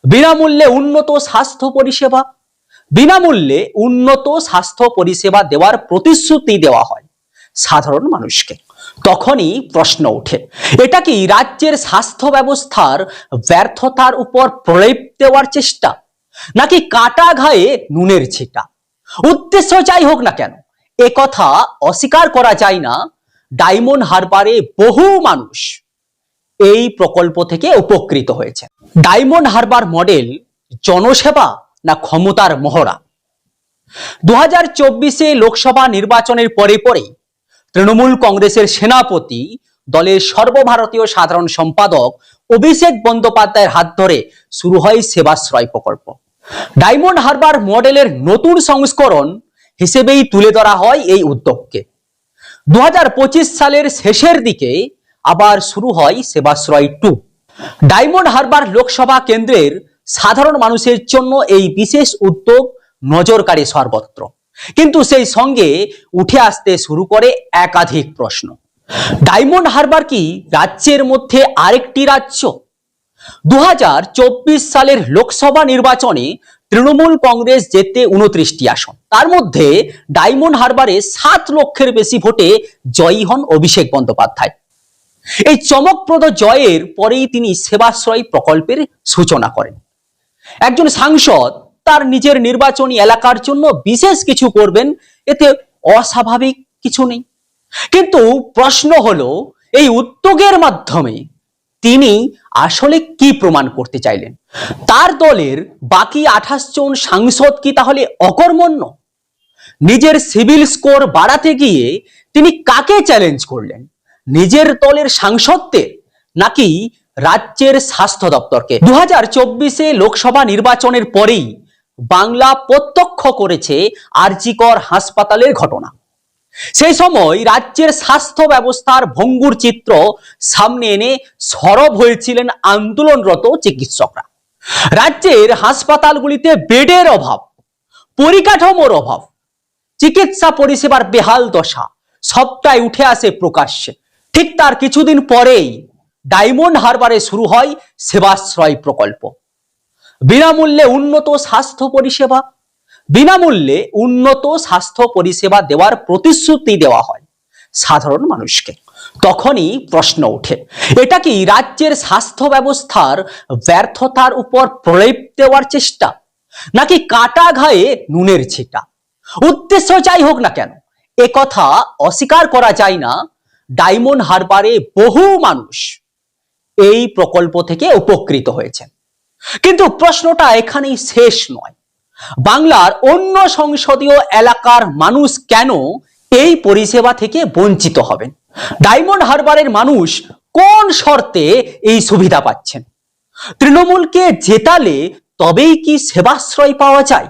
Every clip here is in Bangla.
বিনামূল্যে উন্নত স্বাস্থ্য পরিষেবা। বিনামূল্যে উন্নত স্বাস্থ্য পরিষেবা দেওয়ার প্রতিশ্রুতি দেওয়া হয় সাধারণ মানুষকে। তখনই প্রশ্ন ওঠে, এটা কি রাজ্যের স্বাস্থ্য ব্যবস্থার ব্যর্থতার উপর প্রলেপ দেওয়ার চেষ্টা, নাকি কাটা ঘায়ে নুনের ছিটা? উদ্দেশ্য যাই হোক না কেন, একথা অস্বীকার করা যায় না, ডায়মন্ড হারবারে বহু মানুষ এই প্রকল্প থেকে উপকৃত হয়েছে। ডায়মন্ড হারবার মডেল জনসেবা না ক্ষমতার মহড়া? 2024 লোকসভা নির্বাচনের পরে তৃণমূল কংগ্রেসের সেনাপতি, দলের সর্বভারতীয় সাধারণ সম্পাদক অভিষেক বন্দ্যোপাধ্যায়ের হাত ধরে শুরু হয় সেবাশ্রয় প্রকল্প। ডায়মন্ড হারবার মডেলের নতুন সংস্করণ হিসেবেই তুলে ধরা হয় এই উদ্যোগকে। 2025 সালের শেষের দিকে আবার শুরু হয় সেবাশ্রয় 2। ডায়মন্ড হারবার লোকসভা কেন্দ্রের সাধারণ মানুষের জন্য এই বিশেষ উদ্যোগ নজরকাড়ি সর্বত্র, কিন্তু সেই সঙ্গে উঠে আসতে শুরু করে একাধিক প্রশ্ন। ডায়মন্ড হারবার কি রাজ্যের মধ্যে আরেকটি রাজ্য? 2024 সালের লোকসভা নির্বাচনে তৃণমূল কংগ্রেস জেতে 29টি আসন, তার মধ্যে ডায়মন্ড হারবারে 7 লক্ষের বেশি ভোটে জয়ী হন অভিষেক বন্দ্যোপাধ্যায়। এই চমকপ্রদ জয়ের পরেই তিনি সেবাশ্রয় প্রকল্পের সূচনা করেন। একজন সাংসদ তার নিজের নির্বাচনী এলাকার জন্য বিশেষ কিছু করবেন, এতে অস্বাভাবিক কিছু নেই। কিন্তু প্রশ্ন হলো, এই উদ্যোগের মাধ্যমে তিনি আসলে কি প্রমাণ করতে চাইলেন? তার দলের বাকি 28 জন সাংসদ কি তাহলে অকর্মণ্য? নিজের সিভিল স্কোর বাড়াতে গিয়ে তিনি কাকে চ্যালেঞ্জ করলেন? নিজের দলের সাংসদদের, নাকি রাজ্যের স্বাস্থ্য দপ্তরকে? 2024 লোকসভা নির্বাচনের পরেই বাংলা প্রত্যক্ষ করেছে আরজিকর হাসপাতালের ঘটনা। সেই সময় রাজ্যের স্বাস্থ্য ব্যবস্থার ভঙ্গুর চিত্র সামনে এনে সরব হয়েছিলেন আন্দোলনরত চিকিৎসকরা। রাজ্যের হাসপাতালগুলিতে বেডের অভাব, পরিকাঠামোর অভাব, চিকিৎসা পরিষেবার বেহাল দশা সবটাই উঠে আসে প্রকাশ্যে। ঠিক তার কিছুদিন পরেই ডায়মন্ড হারবারে শুরু হয় সেবাশ্রয় প্রকল্প। বিনামূল্যে উন্নত স্বাস্থ্য পরিষেবা। বিনামূল্যে উন্নত স্বাস্থ্য পরিষেবা দেওয়ার প্রতিশ্রুতি দেওয়া হয় সাধারণ মানুষকে। তখনই প্রশ্ন ওঠে, এটা কি রাজ্যের স্বাস্থ্য ব্যবস্থার ব্যর্থতার উপর প্রলেপ দেওয়ার চেষ্টা, নাকি কাটা ঘায়ে নুনের ছিটা? উদ্দেশ্য যাই হোক না কেন, একথা অস্বীকার করা যায় না, ডায়মন্ড হারবারে বহু মানুষ এই প্রকল্প থেকে উপকৃত হয়েছে। কিন্তু প্রশ্নটা এখানেই শেষ নয়। বাংলার অন্য সংসদীয় এলাকার মানুষ কেন এই পরিষেবা থেকে বঞ্চিত হবেন? ডায়মন্ড হারবারের মানুষ কোন শর্তে এই সুবিধা পাচ্ছেন? তৃণমূলকে জেতালে তবেই কি সেবাশ্রয় পাওয়া যায়?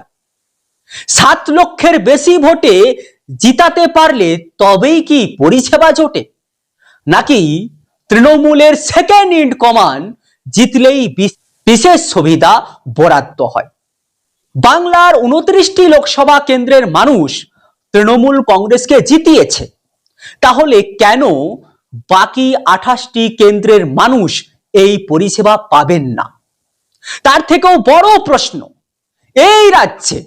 7 লক্ষের বেশি ভোটে জিতাতে পারলে তবেই কি পরিষেবা জোটে, নাকি তৃণমূলের সেকেন্ড ইন কমান্ড জিতলেই বিশেষ সুবিধা বরাদ্দ হয়? বাংলার 29টি লোকসভা কেন্দ্রের মানুষ তৃণমূল কংগ্রেসকে জিতিয়েছে, তাহলে কেন বাকি 28টি কেন্দ্রের মানুষ এই পরিষেবা পাবেন না? তার থেকেও বড় প্রশ্ন, এই রাজ্যে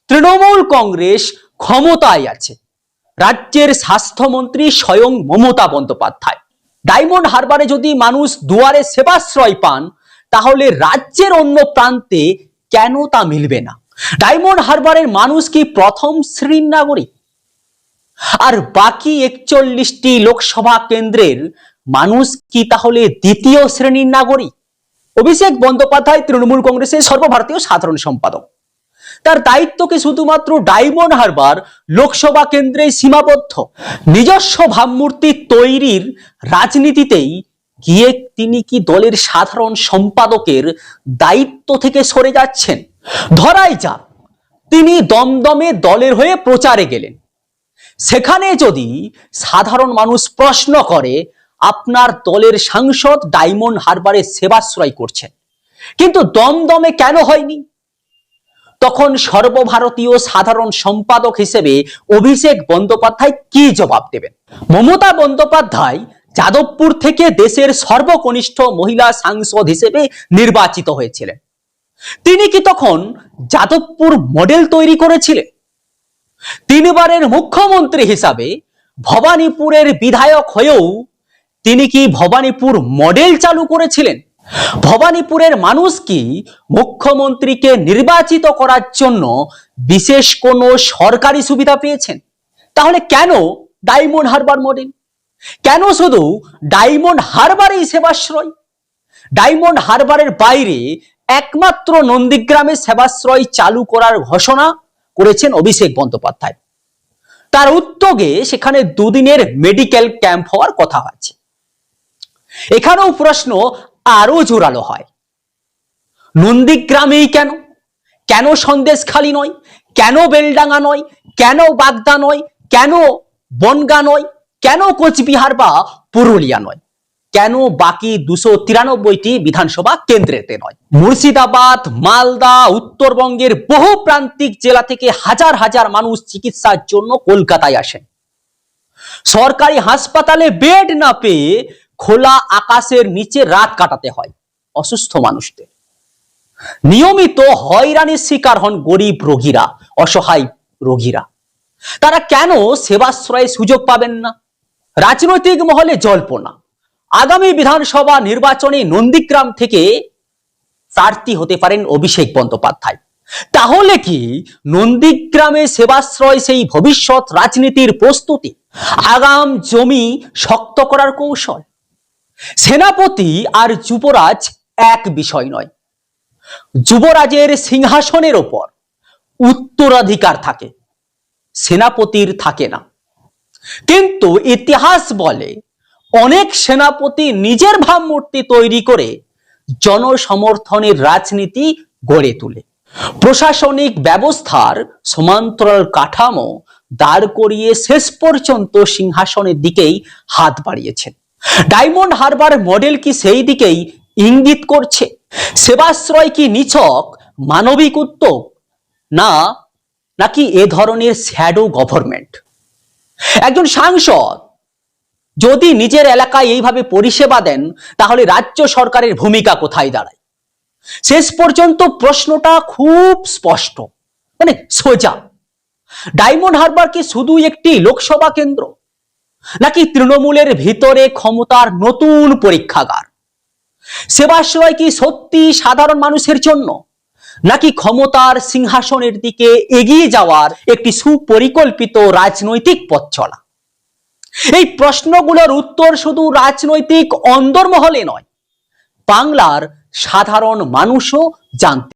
তৃণমূল কংগ্রেস ক্ষমতায় আছে, রাজ্যের স্বাস্থ্যমন্ত্রী স্বয়ং মমতা বন্দ্যোপাধ্যায়। ডায়মন্ড হারবারে যদি মানুষ দুয়ারে সেবাশ্রয় পান, তাহলে রাজ্যের অন্য প্রান্তে কেন তা মিলবে না? ডায়মন্ড হারবারের মানুষ কি প্রথম শ্রেণীর নাগরিক, আর বাকি 41টি লোকসভা কেন্দ্রের মানুষ কি তাহলে দ্বিতীয় শ্রেণীর নাগরিক? অভিষেক বন্দ্যোপাধ্যায় তৃণমূল কংগ্রেসের সর্বভারতীয় সাধারণ সম্পাদক। তার দায়িত্ব কি শুধুমাত্র ডায়মন্ড হারবার লোকসভা কেন্দ্রে সীমাবদ্ধ? নিজস্ব ভাবমূর্তি তৈরির রাজনীতিতেই গিয়ে তিনি কি দলের সাধারণ সম্পাদকের দায়িত্ব থেকে সরে যাচ্ছেন? ধরাই যাক তিনি দমদমে দলের হয়ে প্রচারে গেলেন, সেখানে যদি সাধারণ মানুষ প্রশ্ন করে, আপনার দলের সাংসদ ডায়মন্ড হারবারে সেবাশ্রয় করছেন, কিন্তু দমদমে কেন হয়নি? তখন সর্বভারতীয় সাধারণ সম্পাদক হিসেবে অভিষেক বন্দ্যোপাধ্যায় কি জবাব দেবেন? মমতা বন্দ্যোপাধ্যায় যাদবপুর থেকে দেশের সর্বকনিষ্ঠ মহিলা সাংসদ হিসেবে নির্বাচিত হয়েছিলেন। তিনি কি তখন যাদবপুর মডেল তৈরি করেছিলেন? তিনবারের মুখ্যমন্ত্রী হিসাবে ভবানীপুরের বিধায়ক হয়েও তিনি কি ভবানীপুর মডেল চালু করেছিলেন? ভবানীপুরের মানুষ কি মুখ্যমন্ত্রীকে নির্বাচিত করার জন্য বিশেষ কোনো সরকারি সুবিধা পেয়েছেন? তাহলে কেন ডায়মন্ড হারবার মডেল? কেন শুধু ডায়মন্ড হারবারেই সেবাশ্রয়? ডায়মন্ড হারবারের বাইরে একমাত্র নন্দীগ্রামে সেবাশ্রয় চালু করার ঘোষণা করেছেন অভিষেক বন্দ্যোপাধ্যায়। তার উদ্যোগে সেখানে দুদিনের মেডিকেল ক্যাম্প হওয়ার কথা আছে। এখানেও প্রশ্ন আরো জোরালো হয়, নন্দীগ্রামেই কেন? কেন সন্দেশখালী নয়? কেন বেলডাঙ্গা নয়? কেন বাগদা নয়? কেন বনগা নয়? কেন কোচবিহার বা পুরুলিয়া নয়? কেন বাকি 293টি বিধানসভা কেন্দ্রেতে নয়? মুর্শিদাবাদ, মালদা, উত্তরবঙ্গের বহু প্রান্তিক জেলা থেকে হাজার হাজার মানুষ চিকিৎসার জন্য কলকাতায় আসেন। সরকারি হাসপাতালে বেড না পেয়ে খোলা আকাশের নিচে রাত কাটাতে হয় অসুস্থ মানুষদের। নিয়মিত হয়রানির শিকার হন গরিব রোগীরা, অসহায় রোগীরা। তারা কেন সেবাশ্রয়ে সুযোগ পাবেন না? রাজনৈতিক মহলে জল্পনা, আগামী বিধানসভা নির্বাচনে নন্দীগ্রাম থেকে প্রার্থী হতে পারেন অভিষেক বন্দ্যোপাধ্যায়। তাহলে কি নন্দীগ্রামে সেবাশ্রয় সেই ভবিষ্যৎ রাজনীতির প্রস্তুতি, আগাম জমি শক্ত করার কৌশল? সেনাপতি আর যুবরাজ এক বিষয় নয়। যুবরাজের সিংহাসনের ওপর উত্তরাধিকার থাকে, সেনাপতির থাকে না। কিন্তু ইতিহাস বলে অনেক সেনাপতি নিজের ভাবমূর্তি তৈরি করে জনসমর্থনের রাজনীতি গড়ে তোলে, প্রশাসনিক ব্যবস্থার সমান্তরাল কাঠামো দাঁড় করিয়ে শেষ পর্যন্ত সিংহাসনের দিকেই হাত বাড়িয়েছেন। ডায়মন্ড হারবার মডেল কি সেই দিকেই ইঙ্গিত করছে? সেবাশ্রয় কি নিছক মানবিক উদ্যোগ, নাকি এ ধরনের শ্যাডো গভর্নমেন্ট? একজন সাংসদ যদি নিজের এলাকায় এইভাবে পরিষেবা দেন, তাহলে রাজ্য সরকারের ভূমিকা কোথায় দাঁড়ায়? শেষ পর্যন্ত প্রশ্নটা খুব স্পষ্ট, মানে সোজা। ডায়মন্ড হারবার কি শুধু একটি লোকসভা কেন্দ্র, নাকি তৃণমূলের ভিতরে ক্ষমতার নতুন পরীক্ষাগার? সেবাশ্রয় কি সত্যি সাধারণ মানুষের জন্য, নাকি ক্ষমতার সিংহাসনের দিকে এগিয়ে যাওয়ার একটি সুপরিকল্পিত রাজনৈতিক পথ চলা? এই প্রশ্নগুলোর উত্তর শুধু রাজনৈতিক অন্দরমহলে নয়, বাংলার সাধারণ মানুষও জানতে